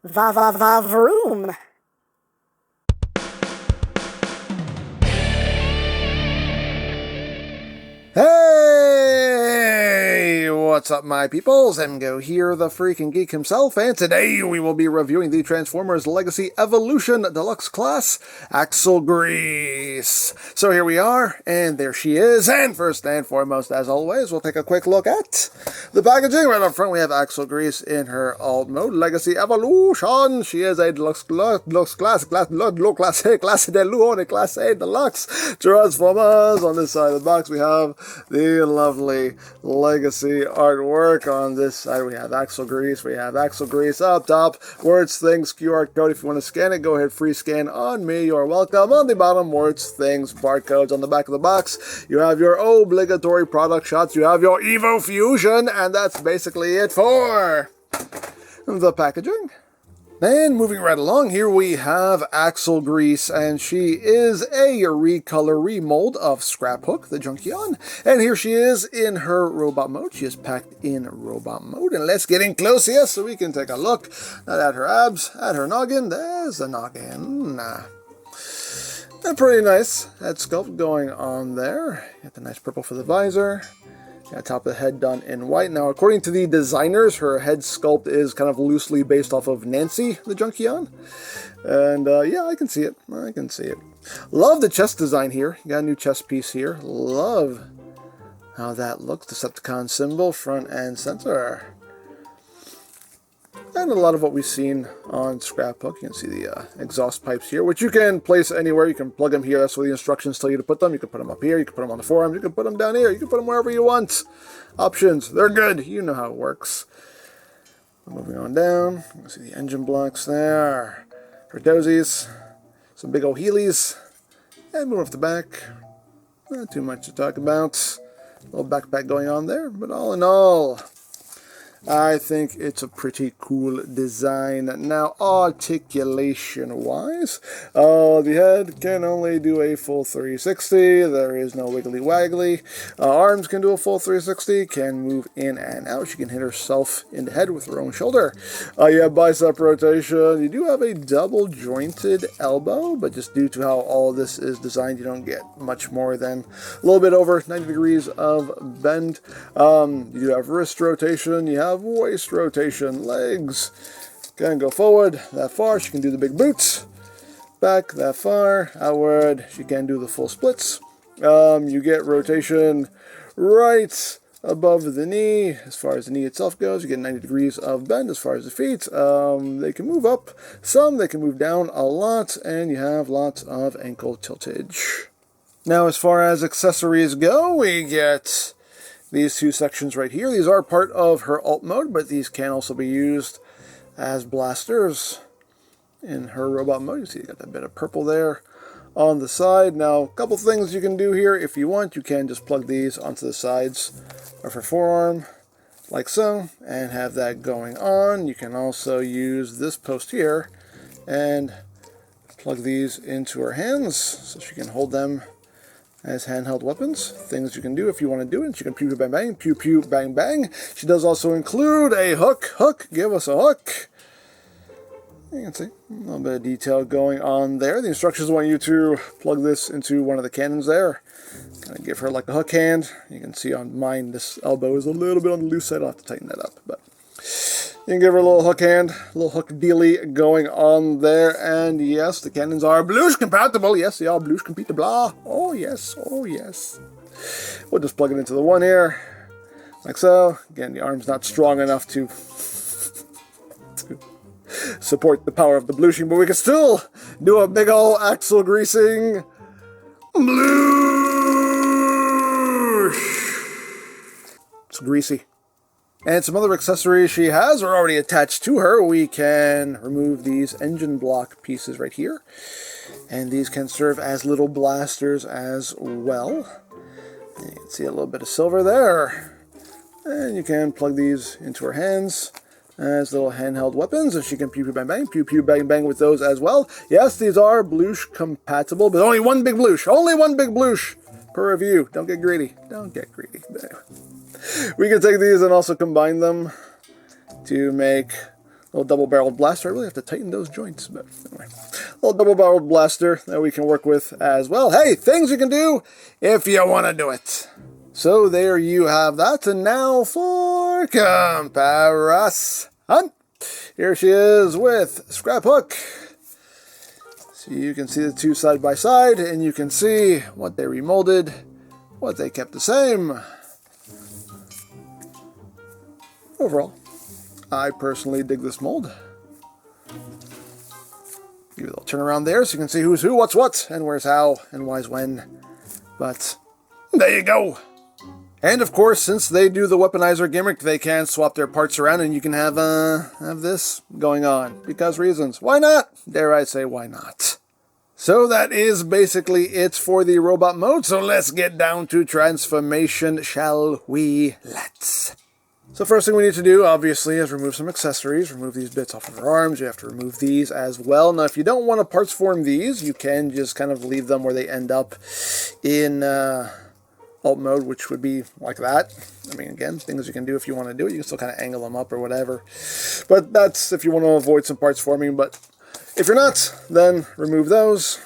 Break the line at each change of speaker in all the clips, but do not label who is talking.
Vroom.
Hey! What's up, my peoples? EmGo here, the freaking geek himself, and today we will be reviewing the Transformers Legacy Evolution Deluxe Class AXLEGREASE. So here we are, and there she is, and first and foremost, as always, we'll take a quick look at the packaging. Right up front, we have AXLEGREASE in her alt mode, Legacy Evolution. She is a Deluxe Class A Deluxe Transformers. On this side of the box, we have the lovely Legacy artwork. On this side, we have AXLEGREASE. We have AXLEGREASE up top. Words, things, QR code. If you want to scan it, go ahead, free scan on me. You're welcome. On the bottom, words, things, barcodes. On the back of the box, you have your obligatory product shots. You have your Evo Fusion, and that's basically it for the packaging. And moving right along, here we have AXLEGREASE, and she is a recolor remold of Scraphook, the Junkion. And here she is in her robot mode. She is packed in robot mode. And let's get in close here so we can take a look at her abs, at her noggin. There's the noggin. And pretty nice head sculpt going on there. Got the nice purple for the visor. Got top of the head done in white. Now, according to the designers, her head sculpt is kind of loosely based off of Nancy, the Junkion. And yeah, I can see it. I can see it. Love the chest design here. You got a new chest piece here. Love how that looks. Decepticon symbol, front and center. And a lot of what we've seen on Scraphook. You can see the exhaust pipes here, which you can place anywhere. You can plug them here. That's where the instructions tell you to put them. You can put them up here. You can put them on the forearm. You can put them down here. You can put them wherever you want. Options. They're good. You know how it works. Moving on down. You can see the engine blocks there. Her dozies. Some big old Heelys. And move off the back. Not too much to talk about. A little backpack going on there. But all in all, I think it's a pretty cool design. Now, articulation-wise, the head can only do a full 360. There is no wiggly-waggly. Arms can do a full 360, can move in and out. She can hit herself in the head with her own shoulder. You have bicep rotation. You do have a double-jointed elbow, but just due to how all this is designed, you don't get much more than a little bit over 90 degrees of bend. You do have wrist rotation. You have waist rotation, legs can go forward that far. She can do the big boots, back that far, outward. She can do the full splits. You get rotation right above the knee. As far as the knee itself goes, you get 90 degrees of bend. As far as the feet, they can move up some, they can move down a lot, and you have lots of ankle tiltage. Now, as far as accessories go, we get these two sections right here. These are part of her alt mode, but these can also be used as blasters in her robot mode. You see you got that bit of purple there on the side. Now, a couple things you can do here. If you want, you can just plug these onto the sides of her forearm, like so, and have that going on. You can also use this post here and plug these into her hands so she can hold them as handheld weapons. Things you can do if you want to do it. She can pew pew bang bang, pew pew bang bang. She does also include a hook. Hook, give us a hook. You can see a little bit of detail going on there. The instructions want you to plug this into one of the cannons there. Kind of give her like a hook hand. You can see on mine, this elbow is a little bit on the loose side. I'll have to tighten that up, but you can give her a little hook hand, a little hook dealy going on there. And yes, the cannons are bluish compatible. Yes, they are bluish compatible. Oh yes, oh yes. We'll just plug it into the one here, like so. Again, the arm's not strong enough to support the power of the bluishing, but we can still do a big ol' axle greasing bluish. It's greasy. And some other accessories she has are already attached to her. We can remove these engine block pieces right here. And these can serve as little blasters as well. And you can see a little bit of silver there. And you can plug these into her hands as little handheld weapons. And she can pew pew bang bang, pew pew bang bang with those as well. Yes, these are bluish compatible, but only one big bluish. Only one big bluish per review. Don't get greedy. Don't get greedy. We can take these and also combine them to make Little double-barreled blaster. I really have to tighten those joints, but anyway. Little double-barreled blaster that we can work with as well. Hey, things you can do if you want to do it. So there you have that. And now for comparison. Here she is with Scrap Hook. So you can see the two side by side, and you can see what they remolded, what they kept the same. Overall, I personally dig this mold. Give it a little turn around there so you can see who's who, what's what, and where's how, and why's when. But there you go. And of course, since they do the weaponizer gimmick, they can swap their parts around, and you can have this going on. Because reasons. Why not? Dare I say, why not? So that is basically it for the robot mode. So let's get down to transformation, shall we? Let's. So first thing we need to do, obviously, is remove some accessories. Remove these bits off of our arms. You have to remove these as well. Now, if you don't want to parts form these, you can just kind of leave them where they end up in alt mode, which would be like that. I mean, again, things you can do if you want to do it. You can still kind of angle them up or whatever. But that's if you want to avoid some parts forming. But if you're not, then remove those.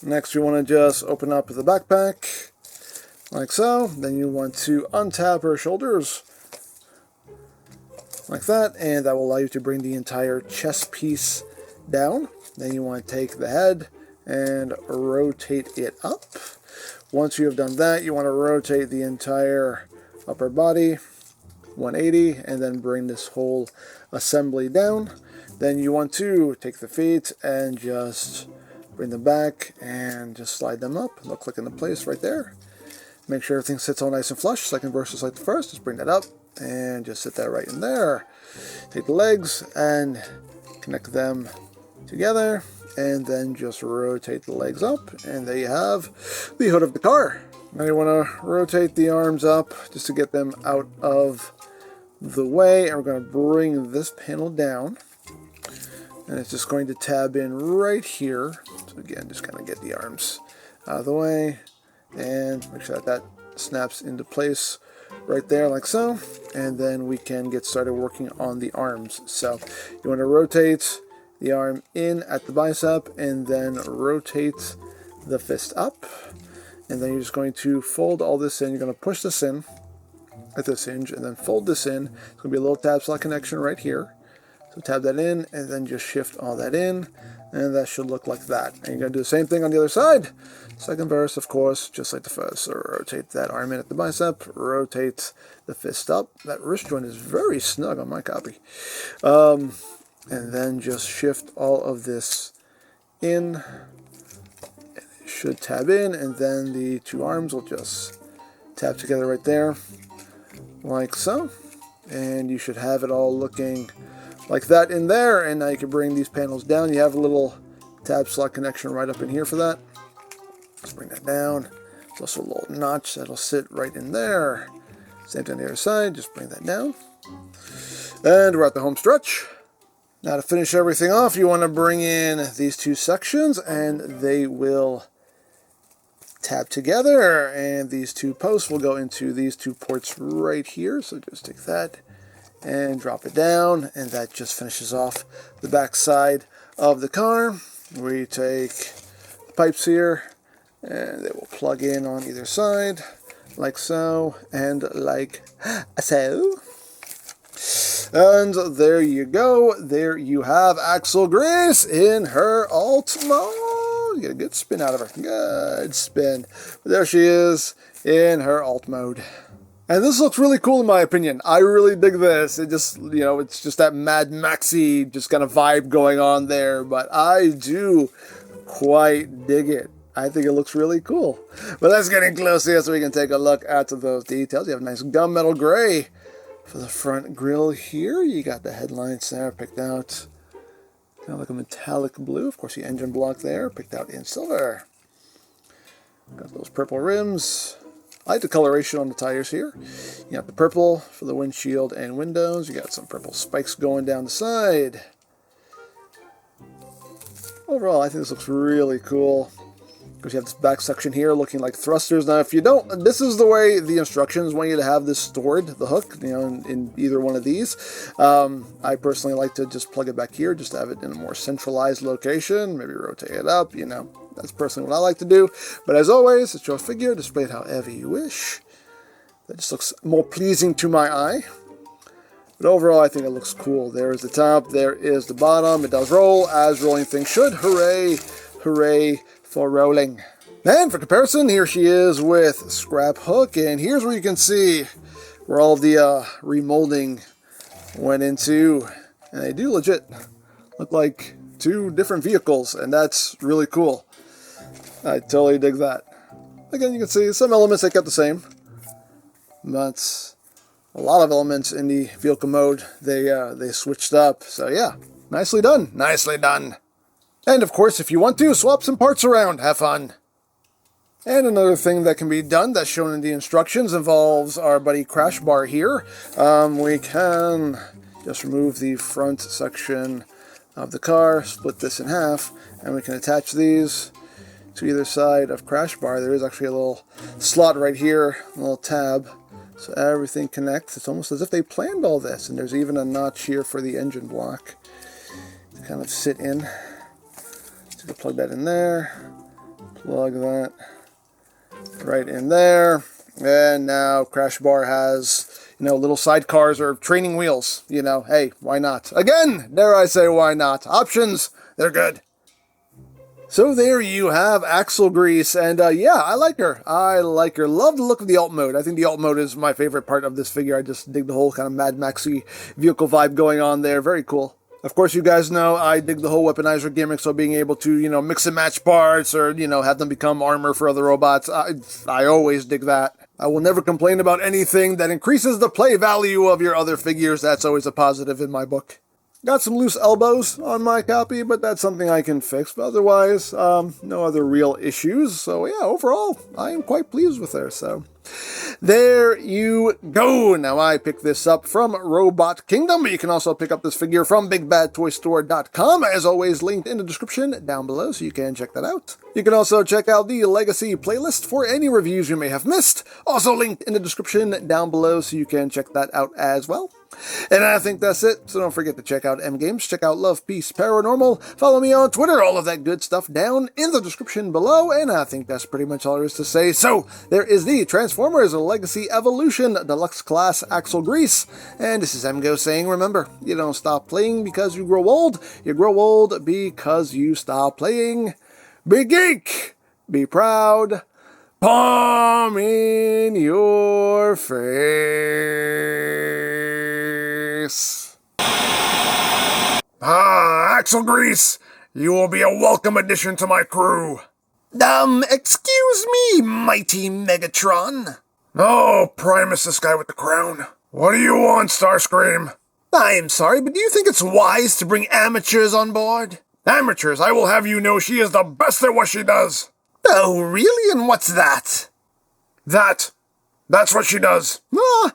Next, you want to just open up the backpack, like so. Then you want to untap her shoulders, like that, and that will allow you to bring the entire chest piece down. Then you want to take the head and rotate it up. Once you have done that, you want to rotate the entire upper body 180 and then bring this whole assembly down. Then you want to take the feet and just bring them back and just slide them up. They'll click into place right there. Make sure everything sits all nice and flush. Second versus like the first. Just bring that up and just sit that right in there. Take the legs and connect them together, and then just rotate the legs up, and there you have the hood of the car. Now you want to rotate the arms up just to get them out of the way, and we're going to bring this panel down, and it's just going to tab in right here. So again, just kind of get the arms out of the way and make sure that that snaps into place right there like so, and then we can get started working on the arms. So you want to rotate the arm in at the bicep and then rotate the fist up, and then you're just going to fold all this in. You're going to push this in at this hinge and then fold this in. It's going to be a little tab slot connection right here, so tab that in and then just shift all that in, and that should look like that. And you're going to do the same thing on the other side. Second verse, of course, just like the first. So rotate that arm in at the bicep, rotate the fist up. That wrist joint is very snug on my copy. And then just shift all of this in. It should tab in, and then the two arms will just tab together right there, like so. And you should have it all looking like that in there. And now you can bring these panels down. You have a little tab slot connection right up in here for that. Let's bring that down. There's also a little notch that'll sit right in there. Same thing on the other side, just bring that down. And we're at the home stretch. Now to finish everything off, you want to bring in these two sections, and they will tab together, and these two posts will go into these two ports right here. So just take that and drop it down, and that just finishes off the back side of the car. We take the pipes here, and they will plug in on either side, like so, and like so. And there you go. There you have AXLEGREASE in her alt mode. You get a good spin out of her. Good spin. But there she is in her alt mode. And this looks really cool in my opinion. I really dig this. It just, you know, it's just that Mad Maxy just kind of vibe going on there. But I do quite dig it. I think it looks really cool. But let's get in close here so we can take a look at those details. You have a nice gunmetal gray for the front grille here. You got the headlights there picked out kind of like a metallic blue. Of course, the engine block there picked out in silver. Got those purple rims. I like the coloration on the tires here. You got the purple for the windshield and windows. You got some purple spikes going down the side. Overall, I think this looks really cool. Because you have this back section here looking like thrusters. Now, if you don't, this is the way the instructions want you to have this stored, the hook, you know, in either one of these. I personally like to just plug it back here, just to have it in a more centralized location, maybe rotate it up, you know. That's personally what I like to do. But as always, it's your figure, display it however you wish. That just looks more pleasing to my eye. But overall, I think it looks cool. There is the top, there is the bottom. It does roll, as rolling things should. Hooray, hooray for rolling. And for comparison, here she is with Scrap Hook, and here's where you can see where all the remolding went into. And they do legit look like two different vehicles, and that's really cool. I totally dig that. Again, you can see some elements they kept the same, but a lot of elements in the vehicle mode they switched up. So yeah, nicely done. Nicely done. And of course, if you want to, swap some parts around. Have fun. And another thing that can be done that's shown in the instructions involves our buddy Crash Bar here. We can just remove the front section of the car, split this in half, and we can attach these to either side of Crash Bar. There is actually a little slot right here, a little tab, so everything connects. It's almost as if they planned all this, and there's even a notch here for the engine block to kind of sit in. So you can plug that in there, plug that right in there, and now Crash Bar has, you know, little sidecars or training wheels. You know, hey, why not? Again, dare I say, why not? Options, they're good. So there you have Axle Grease, and yeah, I like her. I like her. Love the look of the alt mode. I think the alt mode is my favorite part of this figure. I just dig the whole kind of Mad Maxy vehicle vibe going on there. Very cool. Of course, you guys know I dig the whole weaponizer gimmick, so being able to, you know, mix and match parts or, you know, have them become armor for other robots, I always dig that. I will never complain about anything that increases the play value of your other figures. That's always a positive in my book. Got some loose elbows on my copy, but that's something I can fix. But otherwise, no other real issues. So yeah, overall, I am quite pleased with her. So there you go. Now I picked this up from Robot Kingdom. You can also pick up this figure from BigBadToyStore.com. As always, linked in the description down below, so you can check that out. You can also check out the Legacy playlist for any reviews you may have missed. Also linked in the description down below, so you can check that out as well. And I think that's it, so don't forget to check out EmGo's, check out Love, Peace, Paranormal, follow me on Twitter, all of that good stuff down in the description below, and I think that's pretty much all there is to say. So, there is the Transformers Legacy Evolution Deluxe Class Axle Grease, and this is EmGo saying, remember, you don't stop playing because you grow old because you stop playing. Be geek, be proud, palm in your face. Ah, Axle Grease, you will be a welcome addition to my crew. Excuse me, mighty Megatron. Oh, Primus, this guy with the crown. What do you want, Starscream? I am sorry, but do you think it's wise to bring amateurs on board? Amateurs, I will have you know she is the best at what she does. Oh, really? And what's that? That's what she does. Ah,